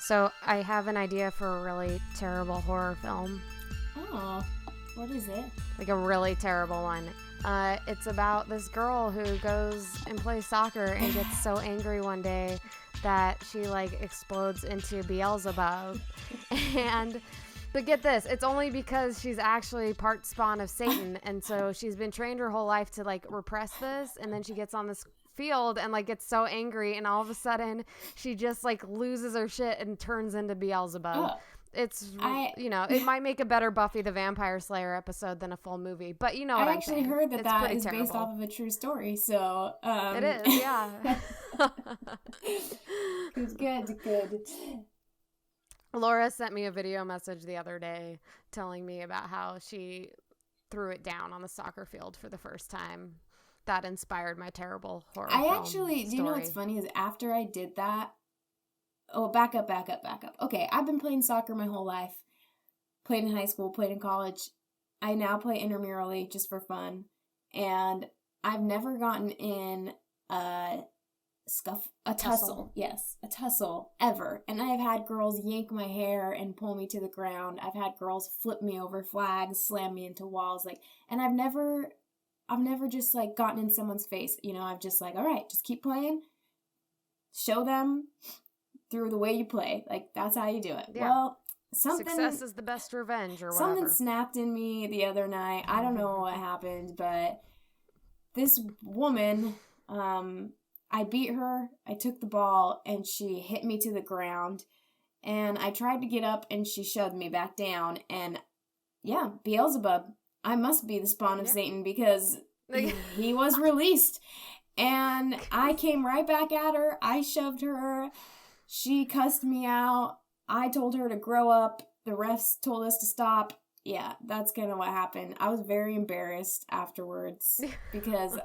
So I have an idea for a really terrible horror film. Oh, what is it? Like a really terrible one. It's about this girl who goes and plays soccer and gets so angry one day that she like explodes into Beelzebub. But get this, it's only because she's actually part spawn of Satan, and so she's been trained her whole life to like repress this, and then she gets on this field and like gets so angry, and all of a sudden she just like loses her shit and turns into Beelzebub. Oh. It might make a better Buffy the Vampire Slayer episode than a full movie, but you know what I'm saying. I actually heard that it's that is terrible. based off of a true story, so it is, yeah. It's good. Lora sent me a video message the other day telling me about how she threw it down on the soccer field for the first time. That inspired my terrible horror film do you know what's funny is after I did that, back up. Okay, I've been playing soccer my whole life. Played in high school, played in college. I now play intramurally just for fun. And I've never gotten in a tussle. Yes, a tussle ever. And I have had girls yank my hair and pull me to the ground. I've had girls flip me over flags, slam me into walls, and I've never just like gotten in someone's face. You know, I've just like, all right, just keep playing. Show them through the way you play. Like, that's how you do it. Yeah. Well, success is the best revenge or whatever. Something snapped in me the other night. I don't know what happened, but this woman, I beat her, I took the ball, and she hit me to the ground, and I tried to get up, and she shoved me back down, and yeah, Beelzebub, I must be the spawn of Satan, because he was released, and I came right back at her, I shoved her, she cussed me out, I told her to grow up, the refs told us to stop. Yeah, that's kind of what happened. I was very embarrassed afterwards, because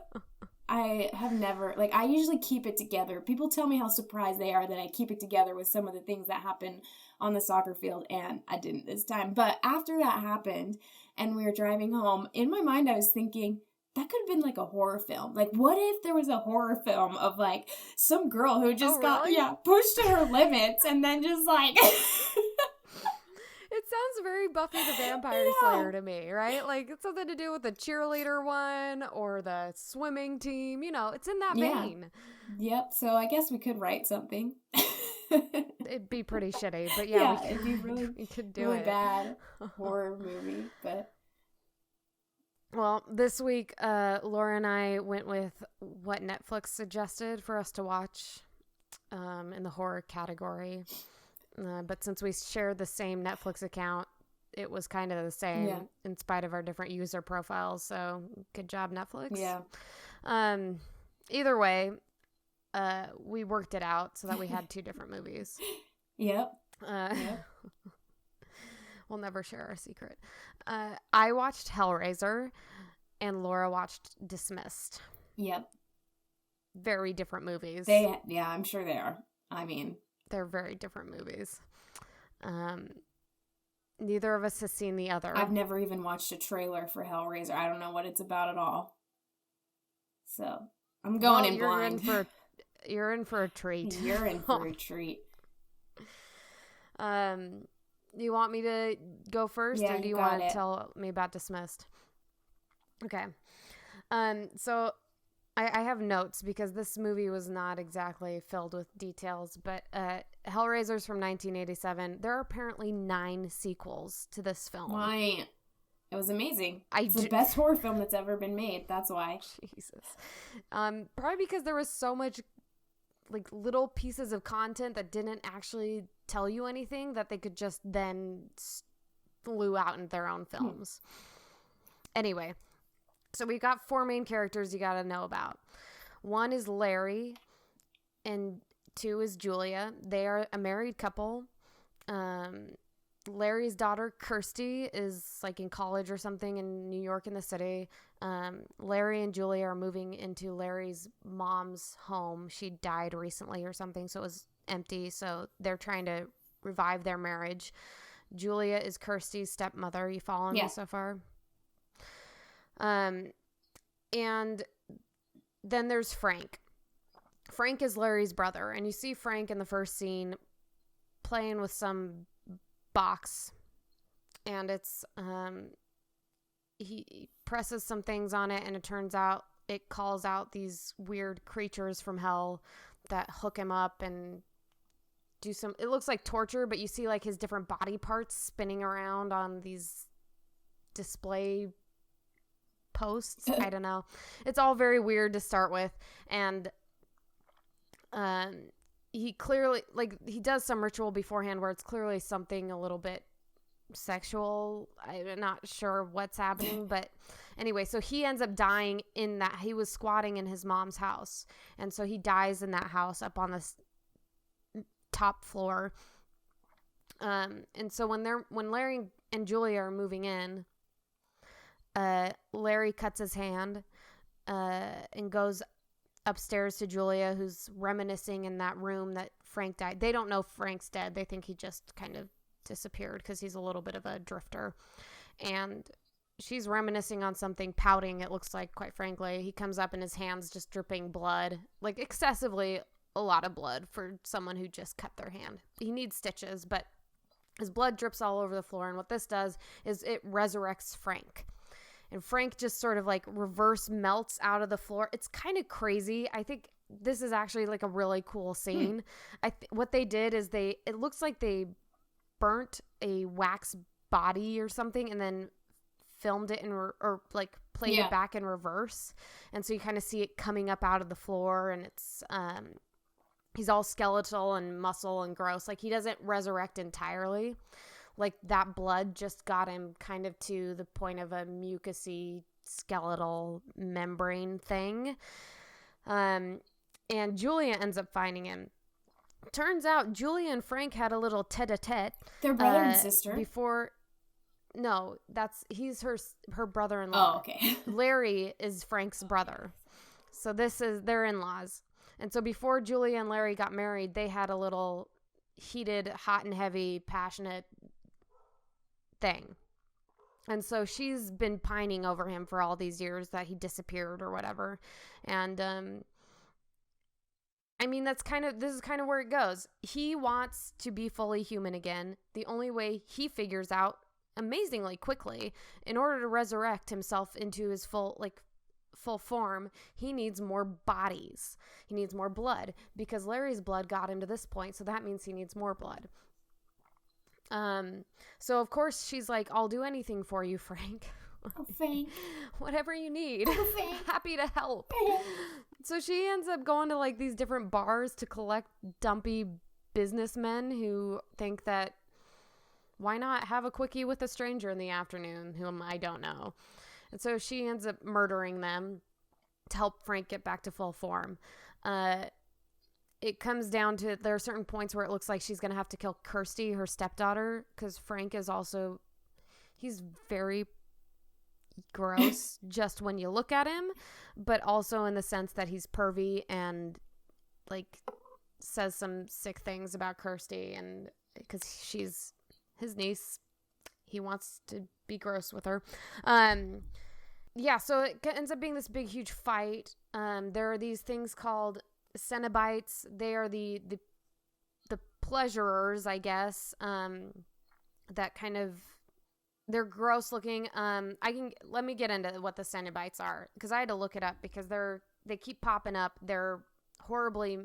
I have never, I usually keep it together. People tell me how surprised they are that I keep it together with some of the things that happen on the soccer field, and I didn't this time. But after that happened, and we were driving home, in my mind I was thinking, that could have been like a horror film. Like, what if there was a horror film of like some girl who just got pushed to her limits and then just like It sounds very Buffy the Vampire Slayer to me, right? Like, it's something to do with the cheerleader one or the swimming team. You know, it's in that vein. Yep. So I guess we could write something. It'd be pretty shitty, but it'd be really, we could do really it. Bad horror movie, but. Well, this week, Laura and I went with what Netflix suggested for us to watch in the horror category. But since we shared the same Netflix account, it was kind of the same in spite of our different user profiles. So good job, Netflix. Yeah. Either way, we worked it out so that we had two different movies. Yep. We'll never share our secret. I watched Hellraiser and Laura watched Dismissed. Yep. Very different movies. I'm sure they are. I mean, they're very different movies. Neither of us has seen the other. I've never even watched a trailer for Hellraiser. I don't know what it's about at all. So, I'm going in blind. You're in for a treat. You're in for a treat. You want me to go first, or do you want to tell me about Dismissed? Okay. So I have notes because this movie was not exactly filled with details, but Hellraiser's from 1987. There are apparently 9 sequels to this film. Why? It was amazing. It's the best horror film that's ever been made. That's why. Jesus. Probably because there was so much like little pieces of content that didn't actually tell you anything that they could just then slew out in their own films. Anyway, so we got 4 main characters you got to know about. 1 is Larry and 2 is Julia. They are a married couple. Larry's daughter, Kirsty, is like in college or something in New York in the city. Larry and Julia are moving into Larry's mom's home. She died recently or something, so it was empty. So they're trying to revive their marriage. Julia is Kirsty's stepmother. You following me so far? And then there's Frank. Frank is Larry's brother, and you see Frank in the first scene playing with some box, and it's he presses some things on it, and it turns out it calls out these weird creatures from hell that hook him up and do some, it looks like torture, but you see like his different body parts spinning around on these display posts. I don't know. It's all very weird to start with. And he clearly, like, he does some ritual beforehand where it's clearly something a little bit sexual. I'm not sure what's happening, but anyway, so he ends up dying in that, he was squatting in his mom's house, and so he dies in that house up on this top floor. And so when Larry and Julia are moving in, Larry cuts his hand and goes upstairs to Julia, who's reminiscing in that room that Frank died. They don't know Frank's dead. They think he just kind of disappeared because he's a little bit of a drifter. And she's reminiscing on something, pouting, it looks like, quite frankly. He comes up and his hand's just dripping blood, like excessively a lot of blood for someone who just cut their hand. He needs stitches, but his blood drips all over the floor. And what this does is it resurrects Frank. And Frank just sort of like reverse melts out of the floor. It's kind of crazy. I think this is actually like a really cool scene. What they did is it looks like they burnt a wax body or something and then filmed it or like played it back in reverse. And so you kind of see it coming up out of the floor, and it's he's all skeletal and muscle and gross. Like, he doesn't resurrect entirely. Like, that blood just got him kind of to the point of a mucousy skeletal membrane thing. And Julia ends up finding him. Turns out Julia and Frank had a little tete-a-tete. They're brother and sister? No, he's her brother-in-law. Oh, okay. Larry is Frank's brother. So this is their in-laws. And so before Julia and Larry got married, they had a little heated, hot and heavy, passionate thing. And so she's been pining over him for all these years that he disappeared or whatever. And I mean, this is kind of where it goes. He wants to be fully human again. The only way he figures out amazingly quickly, in order to resurrect himself into his full form, he needs more bodies. He needs more blood, because Larry's blood got him to this point, so that means he needs more blood. So of course she's like, I'll do anything for you, Frank. Oh, Frank. Whatever you need. Oh, Frank. Happy to help. So she ends up going to like these different bars to collect dumpy businessmen who think that why not have a quickie with a stranger in the afternoon whom I don't know. And so she ends up murdering them to help Frank get back to full form. It comes down to, there are certain points where it looks like she's going to have to kill Kirsty, her stepdaughter, because Frank is also, he's very gross just when you look at him, but also in the sense that he's pervy and like says some sick things about Kirsty, and because she's his niece, he wants to be gross with her. So it ends up being this big huge fight. There are these things called Cenobites. They are the pleasurers, I guess, that kind of, they're gross looking. Let me get into what the Cenobites are, because I had to look it up because they keep popping up. They're horribly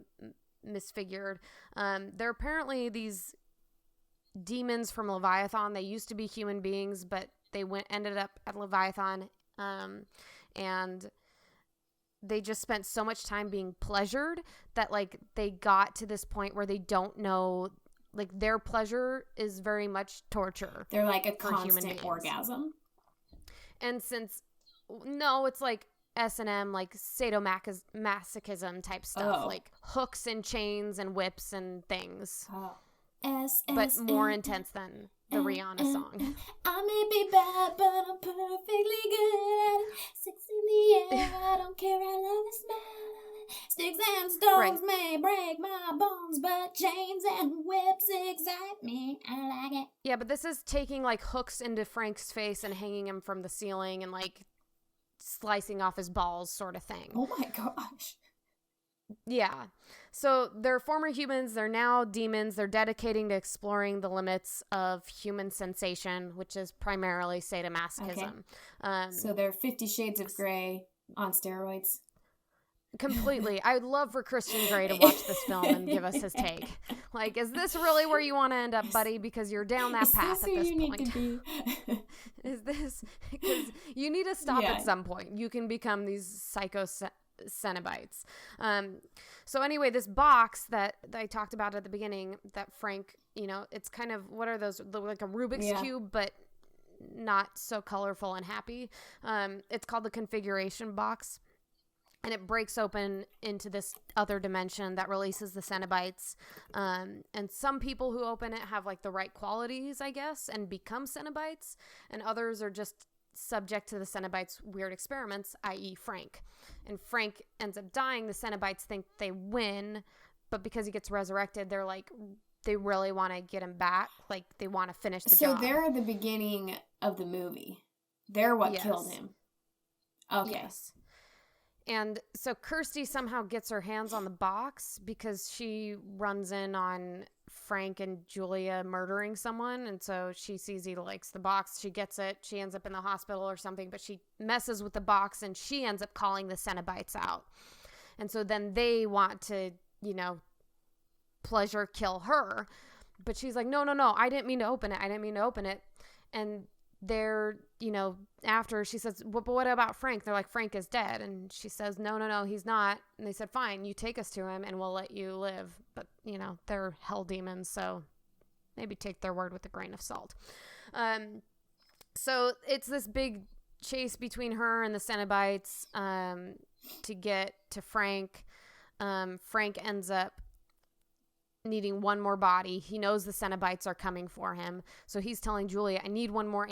misfigured. They're apparently these demons from Leviathan. They used to be human beings, but they ended up at Leviathan, and they just spent so much time being pleasured that like they got to this point where they don't know, like their pleasure is very much torture. They're like a constant orgasm. And it's like S&M, like sadomasochism type stuff, like hooks and chains and whips and things. But more intense than the Rihanna song. I may be bad, but I'm perfectly good. Sex in the air, I don't care, I love the smell of it. Sticks and stones may break my bones, but chains and whips excite me. I like it. Yeah, but this is taking like hooks into Frank's face and hanging him from the ceiling and like slicing off his balls sort of thing. Oh my gosh. Yeah. So they're former humans. They're now demons. They're dedicating to exploring the limits of human sensation, which is primarily sadomasochism. Okay. So they're 50 Shades of Grey on steroids. Completely. I'd love for Christian Grey to watch this film and give us his take. Like, is this really where you want to end up, buddy? Because you're down that path at this point. Need to be? Is this... Because you need to stop at some point. You can become these psycho Cenobites. So anyway, this box that I talked about at the beginning, that Frank, it's kind of, what are those, like a Rubik's Cube, but not so colorful and happy. It's called the configuration box, and it breaks open into this other dimension that releases the Cenobites. And some people who open it have like the right qualities, I guess, and become Cenobites, and others are just subject to the Cenobites' weird experiments, i.e. Frank. And Frank ends up dying. The Cenobites think they win, but because he gets resurrected, they're like, they really want to get him back. Like, they want to finish the job. So they're the beginning of the movie. They're what killed him. Okay. Yes. And so Kirsty somehow gets her hands on the box because she runs in on Frank and Julia murdering someone. And so she sees he likes the box. She gets it. She ends up in the hospital or something, but she messes with the box and she ends up calling the Cenobites out. And so then they want to, pleasure kill her. But she's like, no, I didn't mean to open it. And they're, after she says, but what about Frank? They're like, Frank is dead. And she says, no, he's not. And they said, fine, you take us to him and we'll let you live. But, they're hell demons, so maybe take their word with a grain of salt. So it's this big chase between her and the Cenobites to get to Frank. Frank ends up needing one more body. He knows the Cenobites are coming for him. So he's telling Julia, I need one more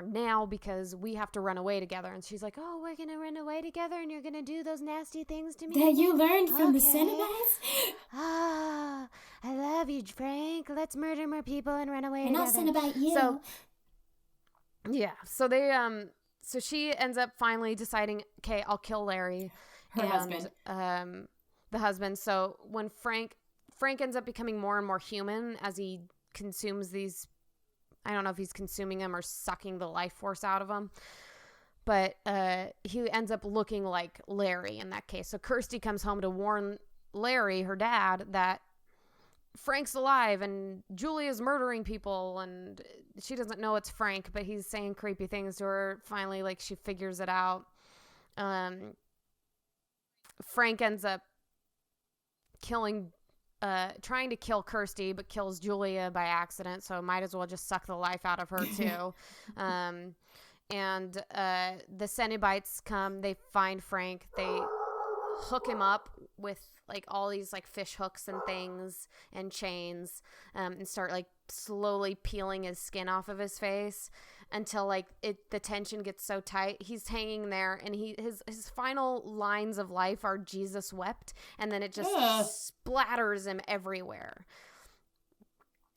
now because we have to run away together. And she's like, oh, we're going to run away together and you're going to do those nasty things to me? That you learned from the Cenobites? Ah, I love you, Frank. Let's murder more people and run away together. And I'll Cenobite you. So, yeah. So they, so she ends up finally deciding, okay, I'll kill Larry. Her husband. The husband. So when Frank ends up becoming more and more human as he consumes these, I don't know if he's consuming them or sucking the life force out of them, but he ends up looking like Larry in that case. So Kirsty comes home to warn Larry, her dad, that Frank's alive and Julia's murdering people, and she doesn't know it's Frank, but he's saying creepy things to her. Finally, like, she figures it out. Frank ends up trying to kill Kirsty, but kills Julia by accident, so might as well just suck the life out of her too. And the Cenobites come, they find Frank, they hook him up with like all these like fish hooks and things and chains, and start like slowly peeling his skin off of his face until like the tension gets so tight. He's hanging there, and his final lines of life are Jesus wept, and then it just splatters him everywhere.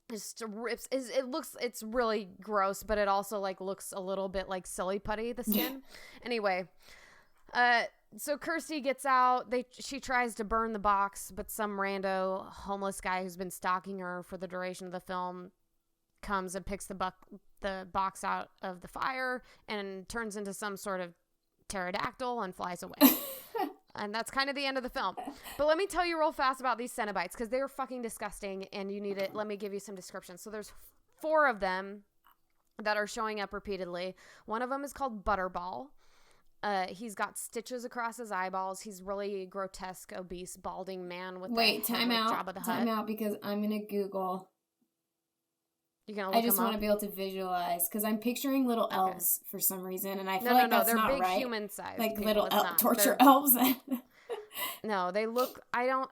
Just rips. It's really gross, but it also like looks a little bit like silly putty, the skin. Anyway, so Kirsty gets out. She tries to burn the box, but some rando homeless guy who's been stalking her for the duration of the film comes and picks the box out of the fire and turns into some sort of pterodactyl and flies away. And that's kind of the end of the film. But let me tell you real fast about these Cenobites, because they are fucking disgusting, and you need it. Let me give you some descriptions. So there's 4 of them that are showing up repeatedly. One of them is called Butterball. He's got stitches across his eyeballs. He's really grotesque, obese, balding man with time out, because I'm going to Google. I just want to be able to visualize, because I'm picturing little elves for some reason, and I feel like that's not right. They're big human-sized like people. Little torture elves. No, they look. I don't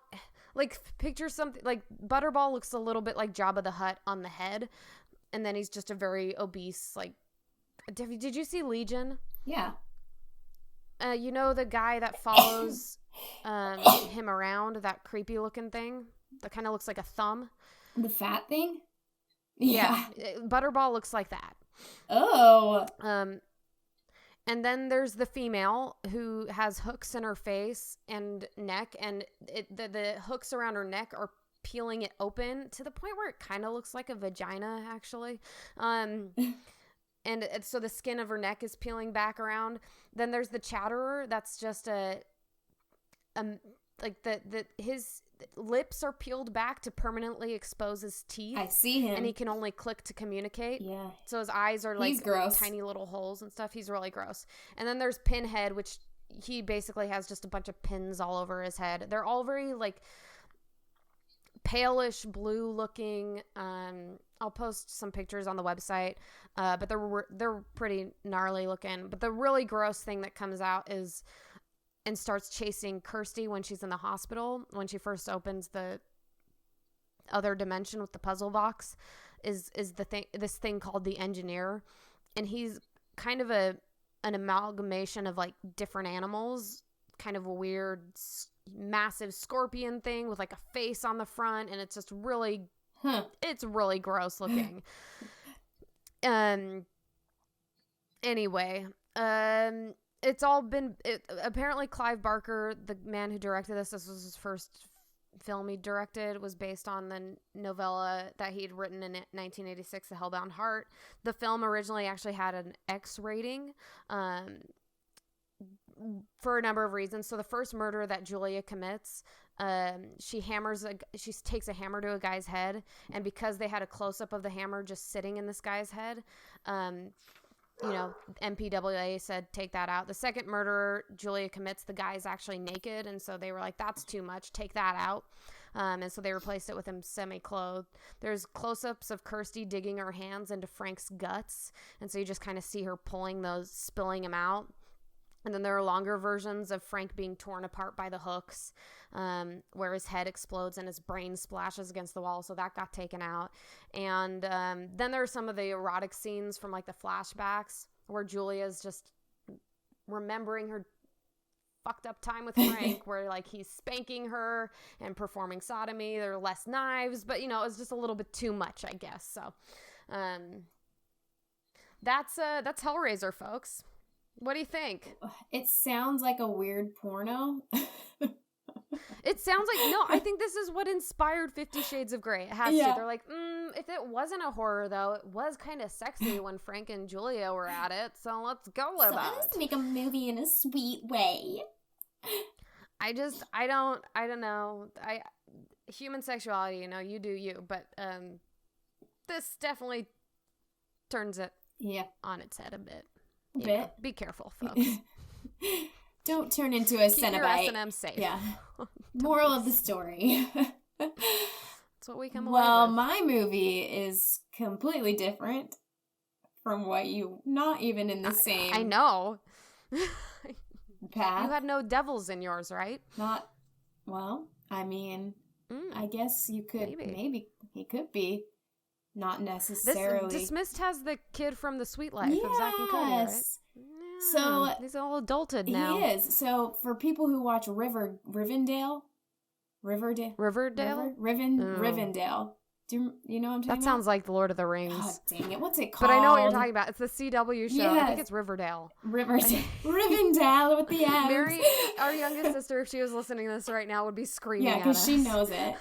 like picture something like Butterball looks a little bit like Jabba the Hutt on the head, and then he's just a very obese. Like, did you see Legion? Yeah. You know the guy that follows him around, that creepy looking thing that kind of looks like a thumb. The fat thing. Yeah. Butterball looks like that. Oh. And then there's the female who has hooks in her face and neck, and the hooks around her neck are peeling it open to the point where it kind of looks like a vagina, actually. And so the skin of her neck is peeling back around. Then there's the Chatterer. That's just his lips are peeled back to permanently expose his teeth. I see him. And he can only click to communicate. Yeah. So his eyes are like tiny little holes and stuff. He's really gross. And then there's Pinhead, which he basically has just a bunch of pins all over his head. They're all very like palish blue looking. I'll post some pictures on the website, but they're pretty gnarly looking. But the really gross thing that comes out is and starts chasing Kirsty when she's in the hospital, when she first opens the other dimension with the puzzle box, is this thing called the Engineer, and he's kind of an amalgamation of like different animals, kind of a weird massive scorpion thing with like a face on the front, and it's just really it's really gross looking. Anyway, it's all been apparently Clive Barker, the man who directed this was his first film he directed, was based on the novella that he'd written in 1986, The Hellbound Heart. The film originally actually had an X rating for a number of reasons. So the first murder that Julia commits, she takes a hammer to a guy's head, and because they had a close-up of the hammer just sitting in this guy's head, MPAA said take that out. The second murder Julia commits, the guy's actually naked, and so they were like, that's too much, take that out. And so they replaced it with him semi-clothed. There's close-ups of Kirsty digging her hands into Frank's guts, and so you just kind of see her pulling those, spilling them out. And then there are longer versions of Frank being torn apart by the hooks, where his head explodes and his brain splashes against the wall. So that got taken out. And then there are some of the erotic scenes from like the flashbacks where Julia's just remembering her fucked up time with Frank, where like he's spanking her and performing sodomy. There are less knives, but it's just a little bit too much, I guess. So that's Hellraiser, folks. What do you think? It sounds like a weird porno. It sounds like, no, I think this is what inspired 50 Shades of Grey. It has to. They're like, if it wasn't a horror, though, it was kind of sexy when Frank and Julia were at it, so let's go with it. Let's make a movie in a sweet way. I don't know. Human sexuality, you do you, but this definitely turns it on its head a bit. Be careful, folks. Don't turn into a Keep Cenobite. Your S&M safe. Yeah. Moral of the story. That's what we come away Well, with. my movie is completely different from what you, not even in the same I know. path. You had no devils in yours, right? I guess you could, maybe he could be. Not necessarily. Dismissed has the kid from The Sweet Life of Zack and Cody, right? Yeah, so he's all adulted now. He is. So for people who watch Rivendell. Rivendell. Do you know what I'm talking about? That sounds like The Lord of the Rings. God dang it. What's it called? But I know what you're talking about. It's the CW show. Yes. I think it's Riverdale. Rivendell with the M's. Mary, our youngest sister, if she was listening to this right now, would be screaming at us. Yeah, because she knows it.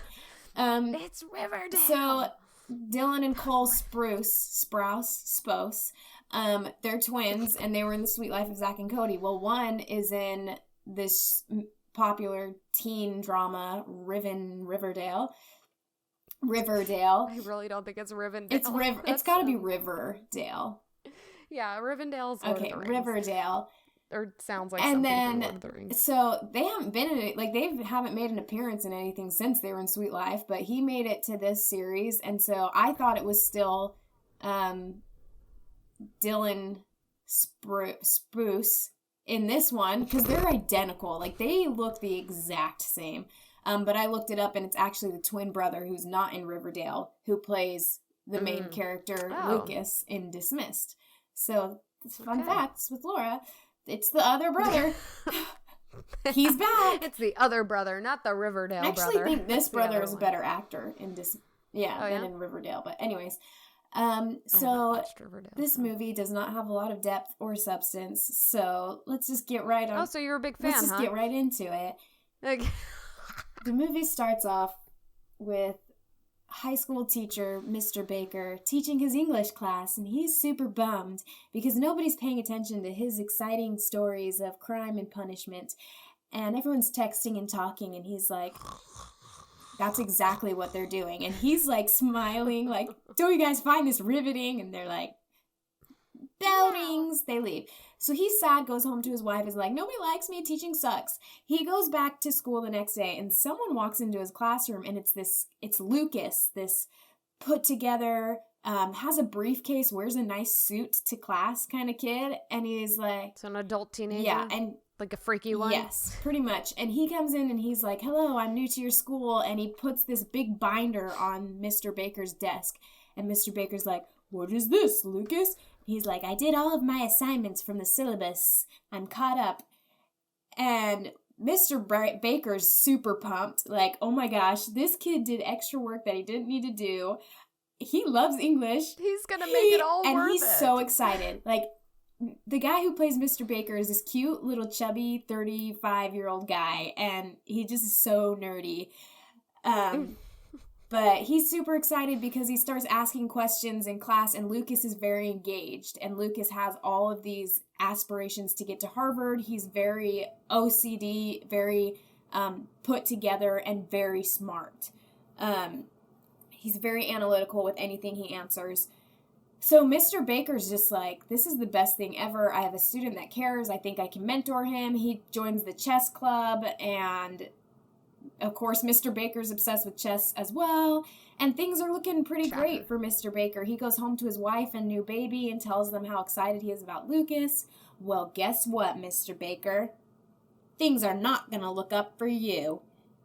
It's Riverdale. So Dylan and Cole Sprouse, they're twins, and they were in The Sweet Life of Zack and Cody. Well, one is in this popular teen drama, Riverdale. I really don't think it's Rivendell. It's got to be Riverdale. Yeah, Rivendell's Lord of the Rings. Riverdale. Or sounds like something from Lord of the Rings. So they haven't been in it, like they haven't made an appearance in anything since they were in Sweet Life, but he made it to this series, and so I thought it was still Dylan Sprouse in this one, because they're identical. Like they look the exact same. But I looked it up, and it's actually the twin brother who's not in Riverdale who plays the main character, Lucas, in Dismissed. So it's fun facts with Laura. It's the other brother. He's back. It's the other brother, not the Riverdale brother. I actually think this brother is a better actor in than in Riverdale. But anyways, So this movie does not have a lot of depth or substance. So let's just get right on. Oh, so you're a big fan, Let's just get right into it. Okay. The movie starts off with high school teacher Mr. Baker teaching his English class, and he's super bummed because nobody's paying attention to his exciting stories of crime and punishment, and everyone's texting and talking, and he's like, that's exactly what they're doing, and he's like smiling like, don't you guys find this riveting? And they're like, bell rings. They leave. So he's sad, goes home to his wife, is like, nobody likes me, teaching sucks. He goes back to school the next day, and someone walks into his classroom, and it's Lucas, this put together, has a briefcase, wears a nice suit to class kind of kid, and he's like... It's an adult teenager? Yeah, and... Like a freaky one? Yes, pretty much. And he comes in and he's like, hello, I'm new to your school, and he puts this big binder on Mr. Baker's desk, and Mr. Baker's like, what is this, Lucas? He's like, I did all of my assignments from the syllabus. I'm caught up. And Mr. Baker's super pumped. Like, oh my gosh, this kid did extra work that he didn't need to do. He loves English. He's going to make it all worth it. And he's so excited. Like, the guy who plays Mr. Baker is this cute little chubby 35-year-old guy. And he just is so nerdy. But he's super excited because he starts asking questions in class, and Lucas is very engaged. And Lucas has all of these aspirations to get to Harvard. He's very OCD, very put together, and very smart. He's very analytical with anything he answers. So Mr. Baker's just like, this is the best thing ever. I have a student that cares. I think I can mentor him. He joins the chess club, and... Of course, Mr. Baker's obsessed with chess as well, and things are looking pretty great for Mr. Baker. He goes home to his wife and new baby and tells them how excited he is about Lucas. Well, guess what, Mr. Baker? Things are not going to look up for you,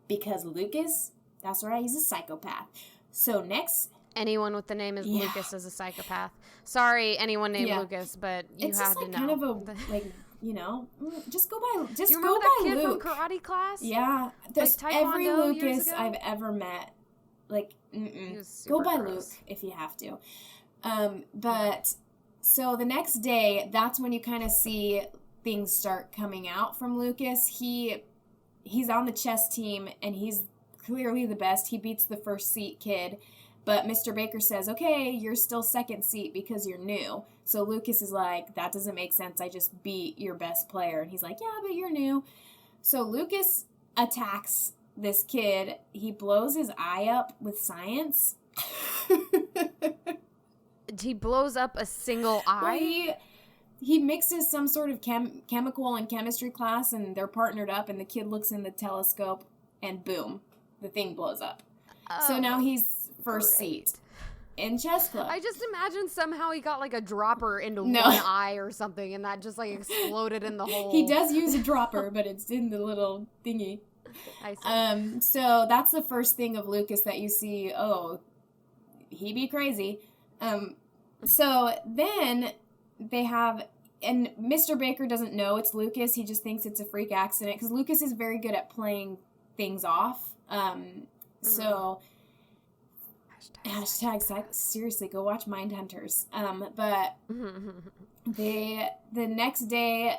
because Lucas, that's right, he's a psychopath. So next... Anyone with the name is Lucas is a psychopath. Sorry, anyone named Lucas, but you it's have just, like, to know. It's kind of a, like... You know, just go by. Just Do you go remember that by kid Luke. from karate class? Yeah, like every Taekwondo years Lucas ago? I've ever met. Like, He was super go by gross. Luke if you have to. But so the next day, that's when you kind of see things start coming out from Lucas. He's on the chess team, and he's clearly the best. He beats the first seat kid. But Mr. Baker says, okay, you're still second seat because you're new. So Lucas is like, that doesn't make sense. I just beat your best player. And he's like, yeah, but you're new. So Lucas attacks this kid. He blows his eye up with science. He blows up a single eye? Well, he mixes some sort of chemical and chemistry class, and they're partnered up, and the kid looks in the telescope, and boom, the thing blows up. So now he's first seat in chess club. I just imagine somehow he got like a dropper into one eye or something, and that just like exploded in the hole. He does use a dropper, but it's in the little thingy. I see. So that's the first thing of Lucas that you see. Oh, he be crazy. So then they have, and Mr. Baker doesn't know it's Lucas. He just thinks it's a freak accident because Lucas is very good at playing things off. So. Hashtag seriously, go watch Mindhunters. But the next day,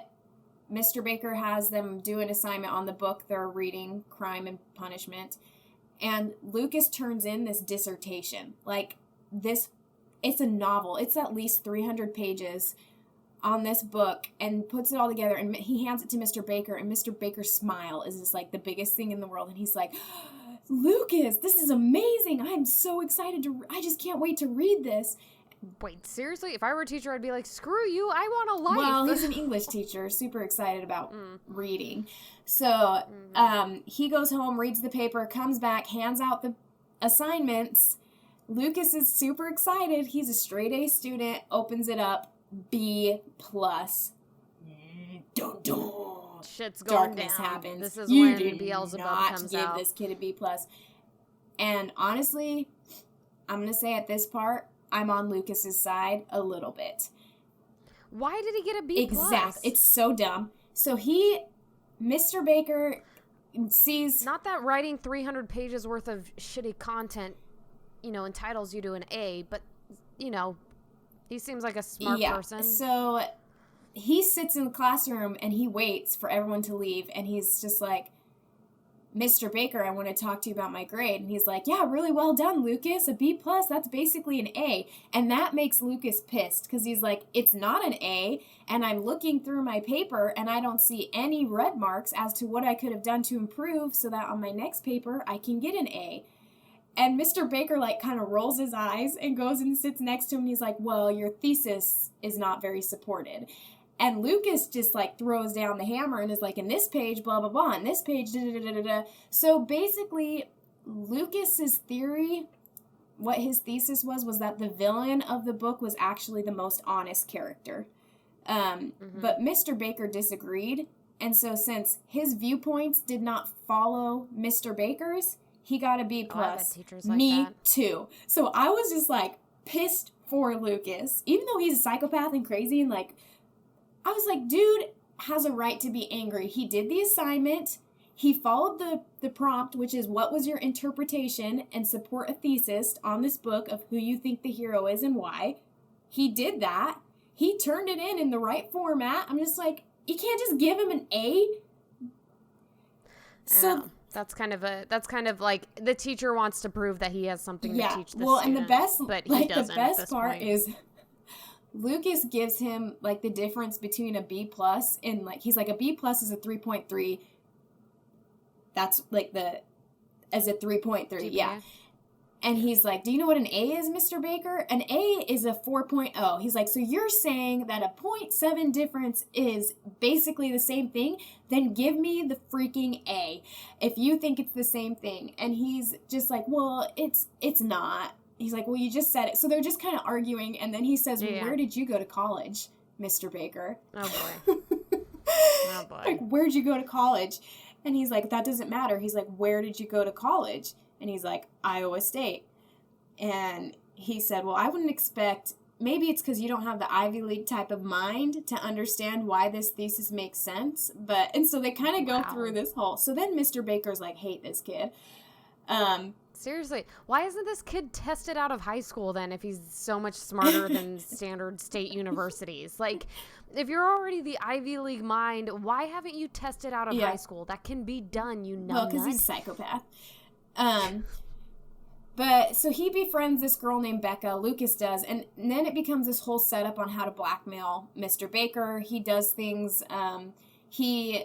Mr. Baker has them do an assignment on the book they're reading, Crime and Punishment, and Lucas turns in this dissertation. Like, this, it's a novel. It's at least 300 pages on this book, and puts it all together, and he hands it to Mr. Baker, and Mr. Baker's smile is just like the biggest thing in the world, and he's like, Lucas, this is amazing. I'm so excited I just can't wait to read this. Wait, seriously? If I were a teacher, I'd be like, screw you, I want a life. Well, he's an English teacher, super excited about reading. So he goes home, reads the paper, comes back, hands out the assignments. Lucas is super excited. He's a straight A student, opens it up, B+. Dun, dun. Shit's going Darkness down. happens. This is You when did Beelzebub not comes give out. this kid a B+. And honestly, I'm going to say at this part, I'm on Lucas's side a little bit. Why did he get a B+? Exactly. It's so dumb. So Mr. Baker sees... Not that writing 300 pages worth of shitty content, entitles you to an A, but you know, he seems like a smart person. So he sits in the classroom and he waits for everyone to leave. And he's just like, Mr. Baker, I want to talk to you about my grade. And he's like, yeah, really well done, Lucas. A B+, that's basically an A. And that makes Lucas pissed because he's like, it's not an A. And I'm looking through my paper and I don't see any red marks as to what I could have done to improve so that on my next paper I can get an A. And Mr. Baker, like, kind of rolls his eyes and goes and sits next to him. And he's like, well, your thesis is not very supported. And Lucas just, like, throws down the hammer and is like, in this page, blah, blah, blah, in this page, da-da-da-da-da. So basically, Lucas's theory, what his thesis was that the villain of the book was actually the most honest character. But Mr. Baker disagreed. And so since his viewpoints did not follow Mr. Baker's, he got a B+. Me too. So I was just, like, pissed for Lucas. Even though he's a psychopath and crazy and, like, I was like, dude has a right to be angry. He did the assignment. He followed the prompt, which is what was your interpretation and support a thesis on this book of who you think the hero is and why. He did that. He turned it in the right format. I'm just like, you can't just give him an A. So that's kind of like the teacher wants to prove that he has something to teach the student. And the best, but he doesn't. The best part is Lucas gives him, like, the difference between a B+ and, like, he's like, a B+ is a 3.3. That's, like, as a 3.3, GPA. Yeah. And he's like, do you know what an A is, Mr. Baker? An A is a 4.0. He's like, so you're saying that a 0.7 difference is basically the same thing? Then give me the freaking A if you think it's the same thing. And he's just like, well, it's not. He's like, well, you just said it. So they're just kind of arguing. And then he says, where did you go to college, Mr. Baker? Oh, boy. Oh, boy. Like, where'd you go to college? And he's like, that doesn't matter. He's like, where did you go to college? And he's like, Iowa State. And he said, well, I wouldn't expect, maybe it's because you don't have the Ivy League type of mind to understand why this thesis makes sense. And so they kind of go through this whole, so then Mr. Baker's like, hate this kid. Seriously, why isn't this kid tested out of high school then if he's so much smarter than standard state universities? Like, if you're already the Ivy League mind, why haven't you tested out of high school? That can be done, you know. Well, because he's a psychopath. But so he befriends this girl named Becca, Lucas does, and then it becomes this whole setup on how to blackmail Mr. Baker. He does things, he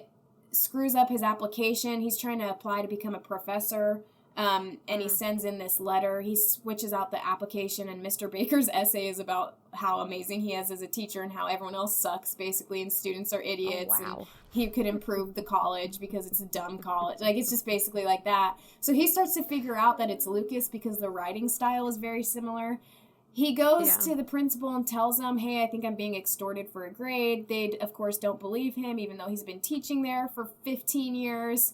screws up his application. He's trying to apply to become a professor. And he sends in this letter. He switches out the application, and Mr. Baker's essay is about how amazing he is as a teacher and how everyone else sucks, basically, and students are idiots. Oh, wow. And he could improve the college because it's a dumb college. Like, it's just basically like that. So he starts to figure out that it's Lucas because the writing style is very similar. He goes to the principal and tells him, hey, I think I'm being extorted for a grade. They, of course, don't believe him, even though he's been teaching there for 15 years.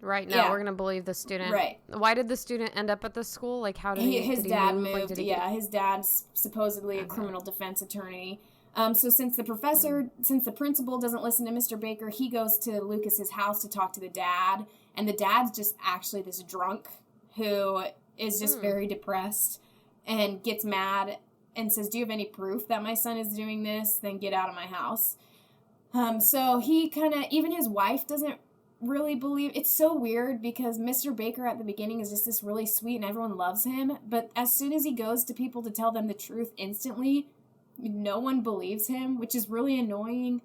Right, now we're going to believe the student. Right. Why did the student end up at this school? Like, how did his dad moved? Like, his dad's supposedly a criminal defense attorney. So since the principal doesn't listen to Mr. Baker, he goes to Lucas's house to talk to the dad. And the dad's just actually this drunk who is just very depressed and gets mad and says, do you have any proof that my son is doing this? Then get out of my house. So he kind of, even his wife doesn't really believe. It's so weird because Mr. Baker at the beginning is just this really sweet and everyone loves him, but as soon as he goes to people to tell them the truth instantly, no one believes him, which is really annoying.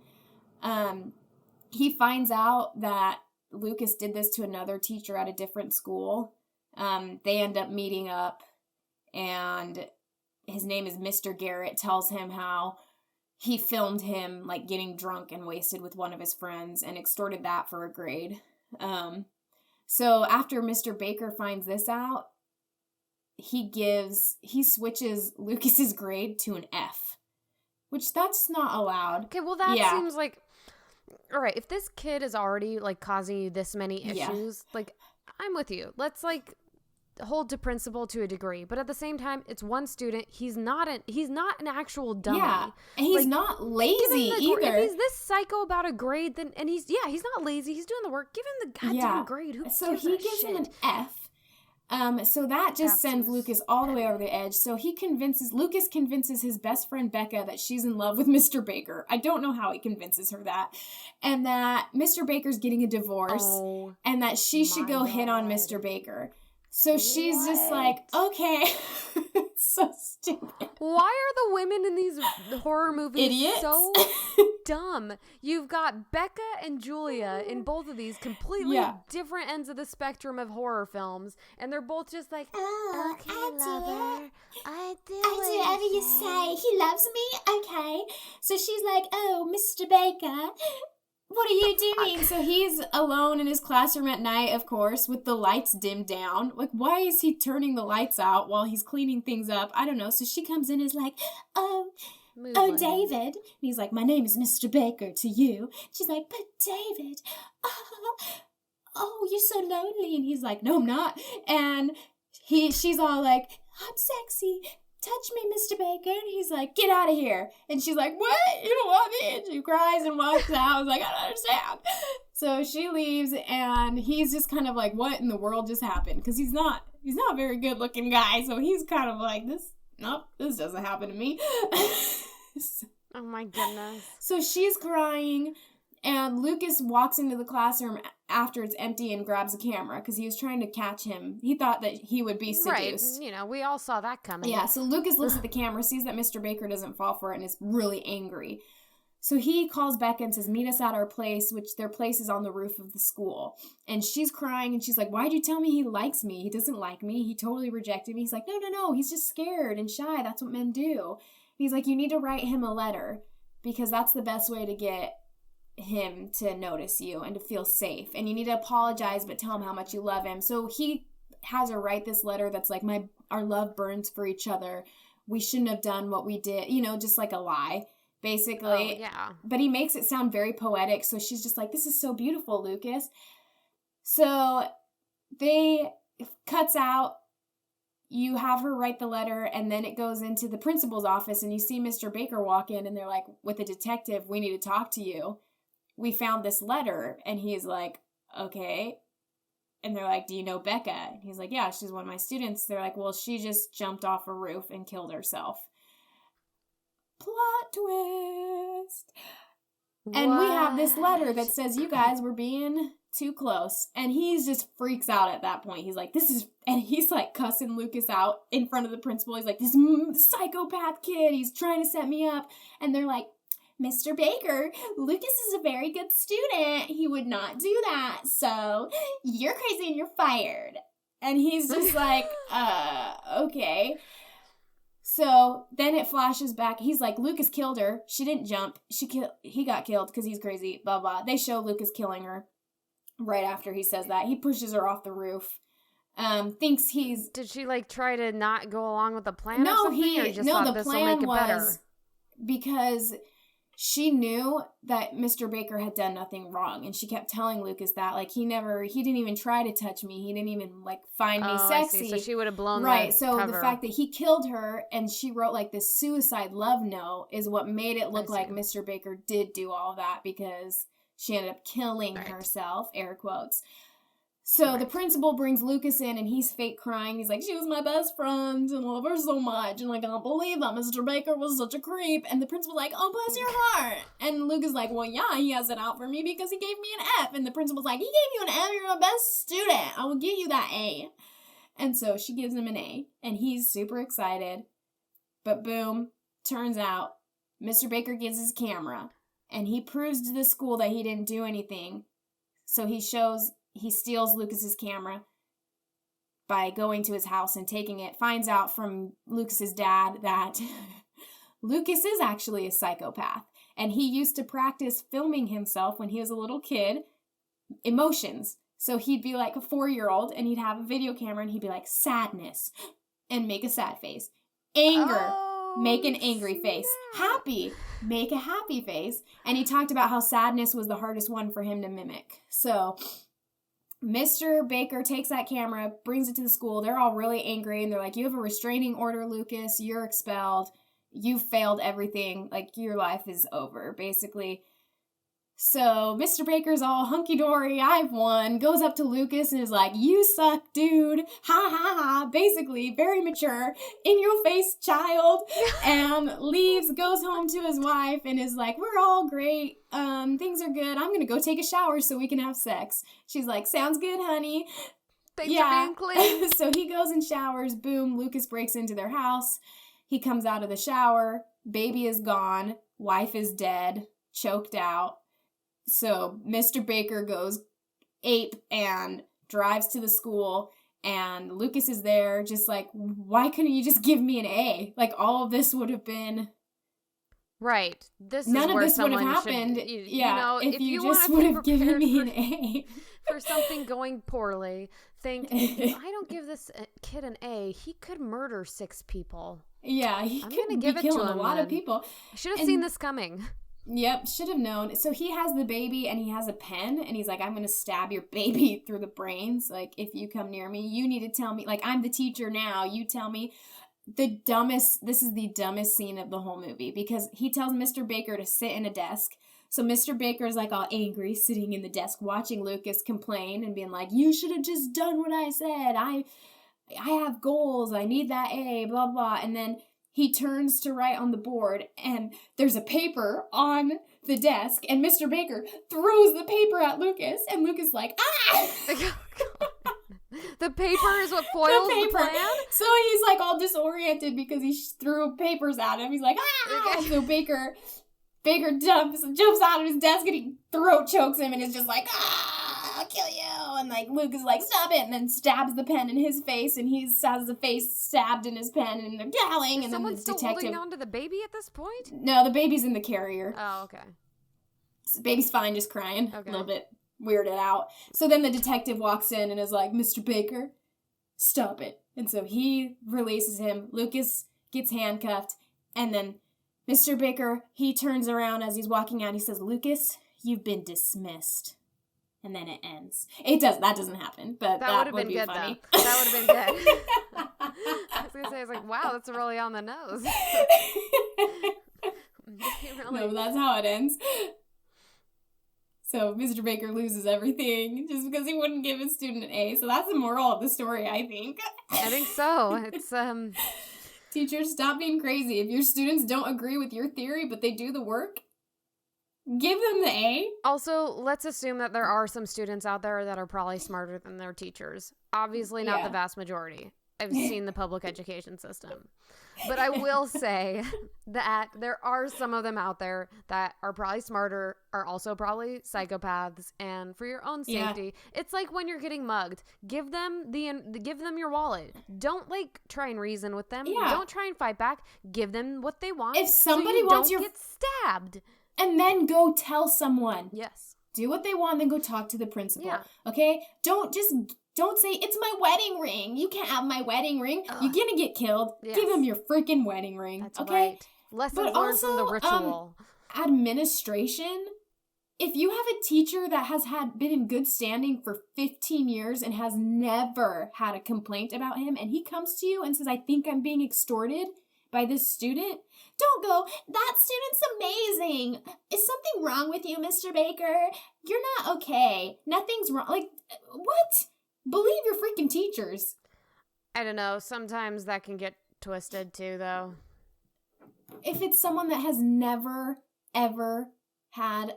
He finds out that Lucas did this to another teacher at a different school. They end up meeting up, and his name is Mr. Garrett, tells him how he filmed him, like, getting drunk and wasted with one of his friends and extorted that for a grade. So after Mr. Baker finds this out, he switches Lucas's grade to an F, which that's not allowed. Okay, well, that seems like, all right, if this kid is already, like, causing you this many issues, like, I'm with you. Let's, like, hold to principle to a degree, but at the same time, it's one student. He's not an actual dummy. Yeah, and he's not lazy either. If he's this psycho about a grade, then he's not lazy. He's doing the work. Give him the goddamn grade. Who so he gives him an F, So that just sends Captures. Lucas all the way over the edge. So Lucas convinces his best friend Becca that she's in love with Mr. Baker. I don't know how he convinces her that. And that Mr. Baker's getting a divorce and that she should go hit on Mr. Baker. So she's just like, okay. So stupid. Why are the women in these horror movies Idiots? so dumb? You've got Becca and Julia in both of these completely different ends of the spectrum of horror films, and they're both just like, okay, lover, I do whatever you say. He loves me? Okay. So she's like, oh, Mr. Baker, what are you doing? So he's alone in his classroom at night, of course, with the lights dimmed down. Like, why is he turning the lights out while he's cleaning things up? I don't know. So she comes in and is like, oh, David. And he's like, my name is Mr. Baker to you. She's like, but David, oh, you're so lonely. And he's like, no, I'm not. And she's all like, I'm sexy. Touch me, Mr. Baker. And he's like, get out of here. And she's like, what? You don't want me? And she cries and walks out. I was like, I don't understand. So she leaves, and he's just kind of like, what in the world just happened? Because he's not a very good looking guy. So he's kind of like, this doesn't happen to me. Oh my goodness. So she's crying, and Lucas walks into the classroom after it's empty and grabs a camera because he was trying to catch him. He thought that he would be seduced. Right. We all saw that coming. Yeah, so Lucas looks at the camera, sees that Mr. Baker doesn't fall for it, and is really angry. So he calls Becca and says, meet us at our place, which their place is on the roof of the school. And she's crying, and she's like, why'd you tell me he likes me? He doesn't like me. He totally rejected me. He's like, no, he's just scared and shy. That's what men do. He's like, you need to write him a letter because that's the best way to get him to notice you and to feel safe. And you need to apologize, but tell him how much you love him. So he has her write this letter that's like, our love burns for each other. We shouldn't have done what we did, just like a lie, basically. Oh, yeah. But he makes it sound very poetic. So she's just like, this is so beautiful, Lucas. So they cuts out. You have her write the letter, and then it goes into the principal's office, and you see Mr. Baker walk in, and they're like, with a detective, we need to talk to you. We found this letter. And he's like, okay. And they're like, do you know Becca? And he's like, yeah, she's one of my students. They're like, well, she just jumped off a roof and killed herself. Plot twist. What? And we have this letter that says, you guys were being too close. And he's just freaks out at that point. He's like, and he's like cussing Lucas out in front of the principal. He's like, this psychopath kid, he's trying to set me up. And they're like, Mr. Baker, Lucas is a very good student. He would not do that. So you're crazy and you're fired. And he's just like, okay. So then it flashes back. He's like, Lucas killed her. She didn't jump. He got killed because he's crazy, blah, blah. They show Lucas killing her right after he says that. He pushes her off the roof. Thinks he's... Did she, try to not go along with the plan or something? The plan was because she knew that Mr. Baker had done nothing wrong, and she kept telling Lucas that, he didn't even try to touch me. He didn't even, find me sexy. I see. So she would have blown right, the so cover. The fact that he killed her, and she wrote, this suicide love note is what made it look like Mr. Baker did do all that, because she ended up killing herself, air quotes. So the principal brings Lucas in, and he's fake crying. He's like, she was my best friend, and I love her so much, and I can't believe that Mr. Baker was such a creep. And the principal's like, oh, bless your heart. And Lucas is like, well, yeah, he has it out for me because he gave me an F. And the principal's like, he gave you an F, you're the best student. I will give you that A. And so she gives him an A, and he's super excited. But boom, turns out Mr. Baker gets his camera, and he proves to the school that he didn't do anything. So he steals Lucas's camera by going to his house and taking it, finds out from Lucas's dad that Lucas is actually a psychopath. And he used to practice filming himself when he was a little kid, emotions. So he'd be like a 4-year-old, and he'd have a video camera, and he'd be like, sadness, and make a sad face. Anger, make an angry face. Happy, make a happy face. And he talked about how sadness was the hardest one for him to mimic. So Mr. Baker takes that camera, brings it to the school. They're all really angry, and they're like, you have a restraining order, Lucas. You're expelled. You failed everything. Your life is over, basically. So Mr. Baker's all hunky-dory, I've won, goes up to Lucas and is like, you suck, dude, ha ha ha, basically, very mature, in your face, child, and leaves, goes home to his wife, and is like, we're all great, things are good, I'm gonna go take a shower so we can have sex. She's like, sounds good, honey. Thanks for being clean. So he goes and showers, boom, Lucas breaks into their house, he comes out of the shower, baby is gone, wife is dead, choked out. So Mr. Baker goes ape and drives to the school, and Lucas is there just like, why couldn't you just give me an A? Like, all of this would have been... Right. None of this would have happened, if you just would have given me an A. For something going poorly, think, if I don't give this kid an A, he could murder 6 people. Yeah, I'm gonna give it to him, a lot of people. I should have seen this coming. Yep, should have known. So he has the baby and he has a pen and he's like, I'm going to stab your baby through the brains. Like, if you come near me, you need to tell me, like, I'm the teacher now. You tell me. This is the dumbest scene of the whole movie because he tells Mr. Baker to sit in a desk. So Mr. Baker's like all angry, sitting in the desk, watching Lucas complain and being like, you should have just done what I said. I have goals. I need that A, blah, blah. And then he turns to write on the board, and there's a paper on the desk, and Mr. Baker throws the paper at Lucas, and Lucas is like, ah! The paper is what foils the plan? So he's like all disoriented because he threw papers at him. He's like, ah! So Baker jumps out of his desk, and he throat chokes him, and is just like, ah! I'll kill you. And like Luke is like, stop it, and then stabs the pen in his face, and he has the face stabbed in his pen, and they're yelling. Is and then the still detective holding on to the baby at this point? No, the baby's in the carrier. Oh, okay. So the baby's fine, just crying. Okay. A little bit weirded out. So then the detective walks in and is like, Mr. Baker, stop it. And so he releases him. Lucas gets handcuffed, and then Mr. Baker, he turns around as he's walking out. He says, Lucas, you've been dismissed. And then it ends. That doesn't happen, but that would be good, funny. Though. That would have been good. I was going to say, I was like, wow, that's really on the nose. Really... No, that's how it ends. So Mr. Baker loses everything just because he wouldn't give his student an A. So that's the moral of the story, I think. I think so. It's, Teachers, stop being crazy. If your students don't agree with your theory, but they do the work, give them the A. Also, let's assume that there are some students out there that are probably smarter than their teachers. Obviously not the vast majority. I've seen the public education system. But I will say that there are some of them out there that are probably smarter, are also probably psychopaths, and for your own safety, it's like when you're getting mugged. Give them your wallet. Don't like try and reason with them. Yeah. Don't try and fight back. Give them what they want. If somebody wants don't get stabbed. And then go tell someone. Yes. Do what they want, then go talk to the principal. Yeah. Okay? Don't say, it's my wedding ring. You can't have my wedding ring. Ugh. You're gonna get killed. Yes. Give them your freaking wedding ring. That's okay? right. Lessons but learned also, from the ritual. Administration. If you have a teacher that has been in good standing for 15 years and has never had a complaint about him, and he comes to you and says, I think I'm being extorted by this student, don't go, that student's amazing. Is something wrong with you, Mr. Baker? You're not okay. Nothing's wrong. Like, what? Believe your freaking teachers. I don't know. Sometimes that can get twisted too, though. If it's someone that has never, ever had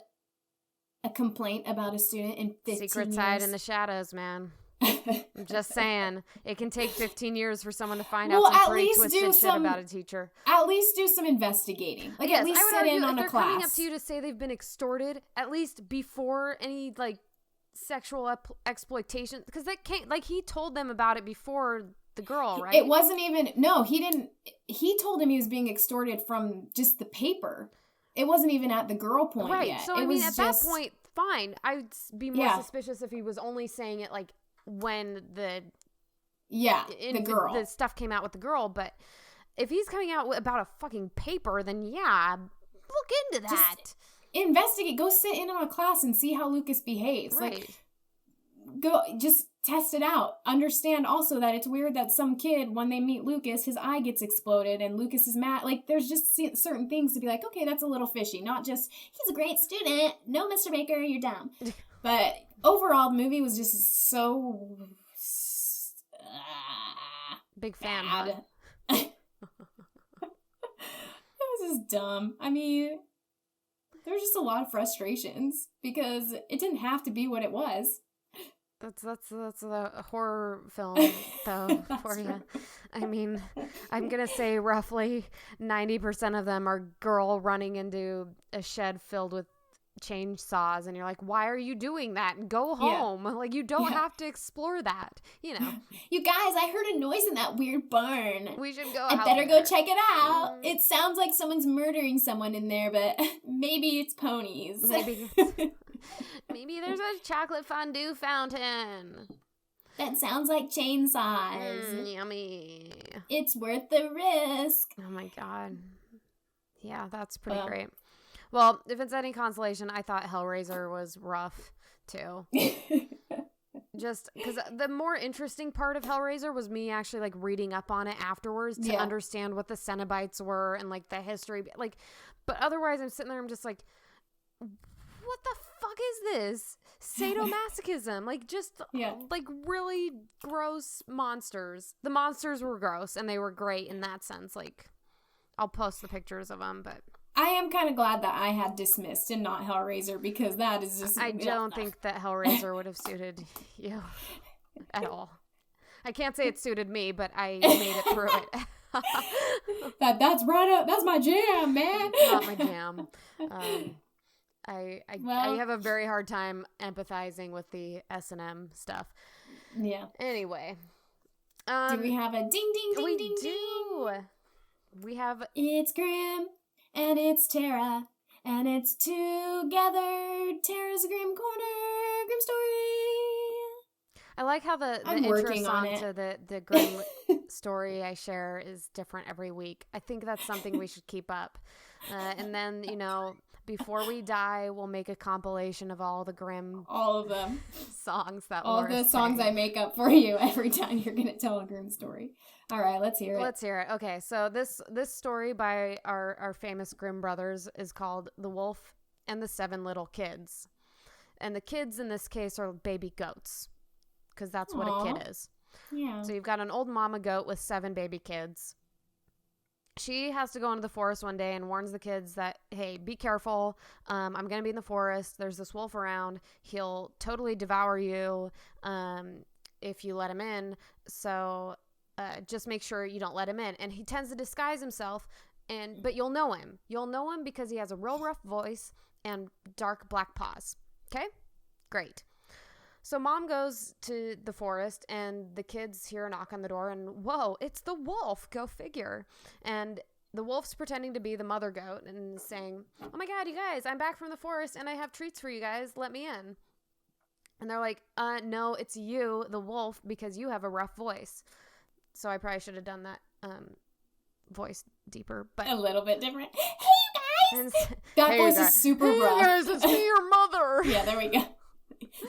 a complaint about a student in 15 years. Secret side in the shadows, man. I'm just saying. It can take 15 years for someone to find out some pretty twisted shit about a teacher. At least do some investigating. Like, yes, at least sit in on a class. If they're coming up to you to say they've been extorted, at least before any, like, sexual exploitation, because that can't, like, he told them about it before the girl, right? It wasn't even, no, he didn't, he told him he was being extorted from just the paper. It wasn't even at the girl point right. yet. So, I mean, at that point, fine. I'd be more suspicious if he was only saying it, like, when the girl. The stuff came out with the girl, but if he's coming out about a fucking paper, then look into that. Just investigate. Go sit in on a class and see how Lucas behaves. Right. Like, go just test it out. Understand also that it's weird that some kid, when they meet Lucas, his eye gets exploded and Lucas is mad. Like, there's just certain things to be like, okay, that's a little fishy. Not just, he's a great student. No, Mr. Baker, you're dumb. But overall, the movie was just so... Big fan, bad. It was just dumb. I mean, there was just a lot of frustrations because it didn't have to be what it was. That's a horror film, though, for you. Right. I mean, I'm going to say roughly 90% of them are girl running into a shed filled with chainsaws, and you're like, why are you doing that? Go home. Yeah. Like, you don't have to explore that, you know. You guys, I heard a noise in that weird barn. We should go I better go check it out. It sounds like someone's murdering someone in there, but maybe it's ponies. Maybe there's a chocolate fondue fountain. That sounds like chainsaws. Yummy. It's worth the risk. Oh my god. Yeah, that's pretty great. Well, if it's any consolation, I thought Hellraiser was rough, too. Just because the more interesting part of Hellraiser was me actually, like, reading up on it afterwards to understand what the Cenobites were and, like, the history. Like, but otherwise, I'm sitting there, I'm just like, what the fuck is this? Sadomasochism. Like, just, like, really gross monsters. The monsters were gross, and they were great in that sense. Like, I'll post the pictures of them, but... I am kind of glad that I had Dismissed and not Hellraiser, because that is just... I don't think that Hellraiser would have suited you at all. I can't say it suited me, but I made it through it. That's right up. That's my jam, man. Not my jam. I have a very hard time empathizing with the S&M stuff. Yeah. Anyway. Do we have a ding, ding, ding, we ding, do. ding? We have... It's Grim, and it's Tera, and it's together. Tera's Grim Corner, Grim Story. I like how the intro song to the Grim story I share is different every week. I think that's something we should keep up. And then, you know... Before we die, we'll make a compilation of all the Grim... All of them. Songs that all the songs I make up for you every time you're going to tell a Grim story. All right, let's hear it. Let's hear it. Okay, so this story by our famous Grimm brothers is called The Wolf and the Seven Little Kids. And the kids in this case are baby goats, because that's what a kid is. Yeah. So you've got an old mama goat with 7 baby kids. She has to go into the forest one day and warns the kids that, hey, be careful. I'm going to be in the forest. There's this wolf around. He'll totally devour you if you let him in. So just make sure you don't let him in. And he tends to disguise himself, but you'll know him. You'll know him because he has a real rough voice and dark black paws. Okay? Great. So mom goes to the forest, and the kids hear a knock on the door, and whoa, it's the wolf. Go figure. And the wolf's pretending to be the mother goat and saying, oh my God, you guys, I'm back from the forest, and I have treats for you guys. Let me in. And they're like, no, it's you, the wolf, because you have a rough voice. So I probably should have done that voice deeper, but a little bit different. Hey, you guys! That voice is super rough. Hey guys, it's me, your mother. Yeah, there we go.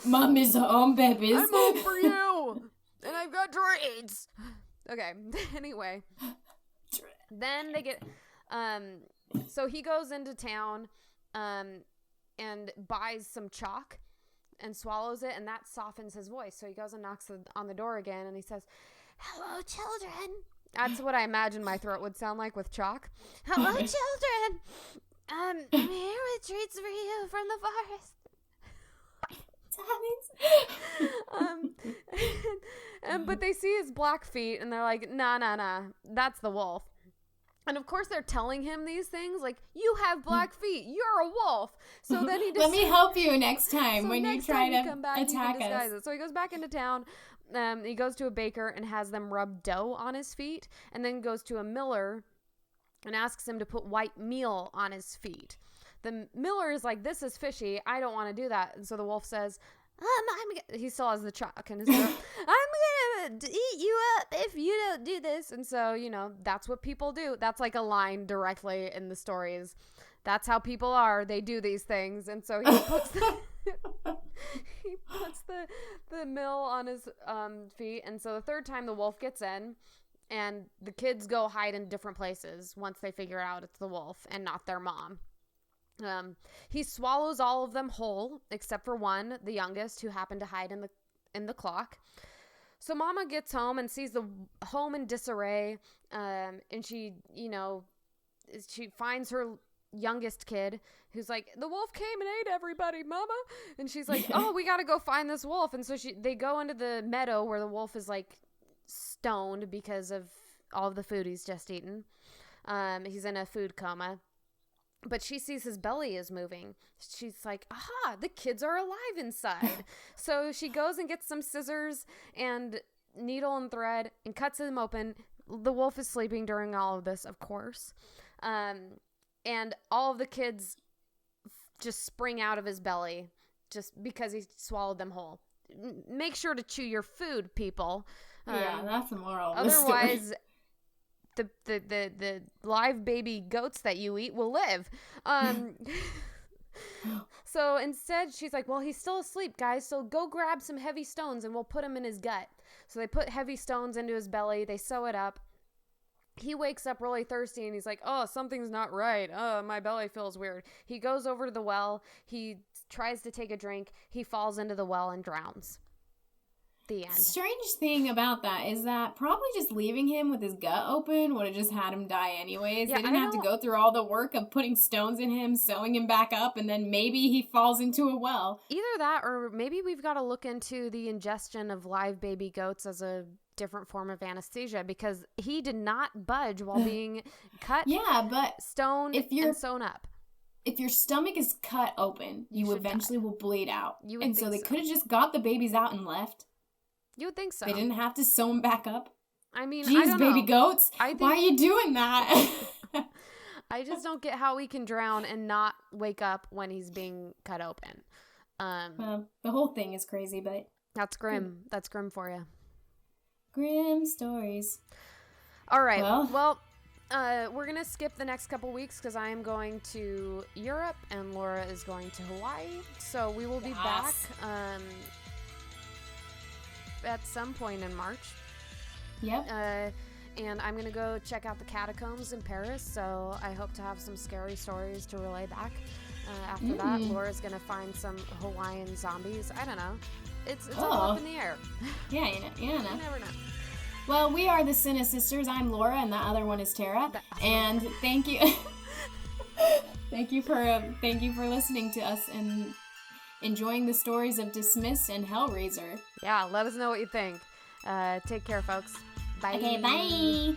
Mom is home, babies. I'm home for you. And I've got treats. Okay. Anyway. Then they get... so he goes into town and buys some chalk and swallows it, and that softens his voice. So he goes and knocks on the door again, and he says, hello, children. That's what I imagine my throat would sound like with chalk. Hello, children. I'm here with treats for you from the forest. But they see his black feet and they're like, nah, that's the wolf. And of course they're telling him these things like, you have black feet, you're a wolf. So then he let me help you next time when you try to attack us. So he goes back into town. He goes to a baker and has them rub dough on his feet, and then goes to a miller and asks him to put white meal on his feet. The miller is like, this is fishy. I don't want to do that. And so the wolf says, he still has the chalk in his throat. I'm going to eat you up if you don't do this. And so, you know, that's what people do. That's like a line directly in the stories. That's how people are. They do these things. And so he puts he puts the mill on his feet, and so the third time the wolf gets in, and the kids go hide in different places once they figure out it's the wolf and not their mom. He swallows all of them whole except for one, the youngest, who happened to hide in the clock. So Mama gets home and sees the home in disarray, and she finds her youngest kid who's like, the wolf came and ate everybody, Mama. And she's like, oh, we gotta go find this wolf. And so they go into the meadow where the wolf is like stoned because of all of the food he's just eaten. He's in a food coma. But she sees his belly is moving. She's like, aha, the kids are alive inside. So she goes and gets some scissors and needle and thread and cuts them open. The wolf is sleeping during all of this, of course. And all of the kids just spring out of his belly just because he swallowed them whole. Make sure to chew your food, people. Yeah, that's the moral of otherwise, the story. The live baby goats that you eat will live. So instead, she's like, well, he's still asleep, guys, so go grab some heavy stones and we'll put him in his gut. So they put heavy stones into his belly. They sew it up. He wakes up really thirsty and he's like, oh, something's not right. Oh, my belly feels weird. He goes over to the well. He tries to take a drink. He falls into the well and drowns. The end. Strange thing about that is that probably just leaving him with his gut open would have just had him die anyways. Yeah, they didn't have to go through all the work of putting stones in him, sewing him back up, and then maybe he falls into a well. Either that, or maybe we've got to look into the ingestion of live baby goats as a different form of anesthesia, because he did not budge while being cut, stoned, and sewn up. If your stomach is cut open, you eventually will bleed out. And so they could have just got the babies out and left. You would think so. They didn't have to sew them back up. I mean, jeez, I don't baby know. Goats, why are you doing that? I just don't get how he can drown and not wake up when he's being cut open. Well, the whole thing is crazy, but that's grim. That's grim for you. Grim stories. All right. Well, we're going to skip the next couple weeks because I am going to Europe and Laura is going to Hawaii. So we will be back at some point in March. Yep. And I'm going to go check out the catacombs in Paris. So I hope to have some scary stories to relay back. After that, Laura's going to find some Hawaiian zombies. I don't know. It's all up in the air. Yeah, you know. You never know. Well, we are the Sinisisters. I'm Lora, and the other one is Tera. And thank you, thank you for listening to us and enjoying the stories of Dismissed and Hellraiser. Yeah, let us know what you think. Take care, folks. Bye. Okay, bye.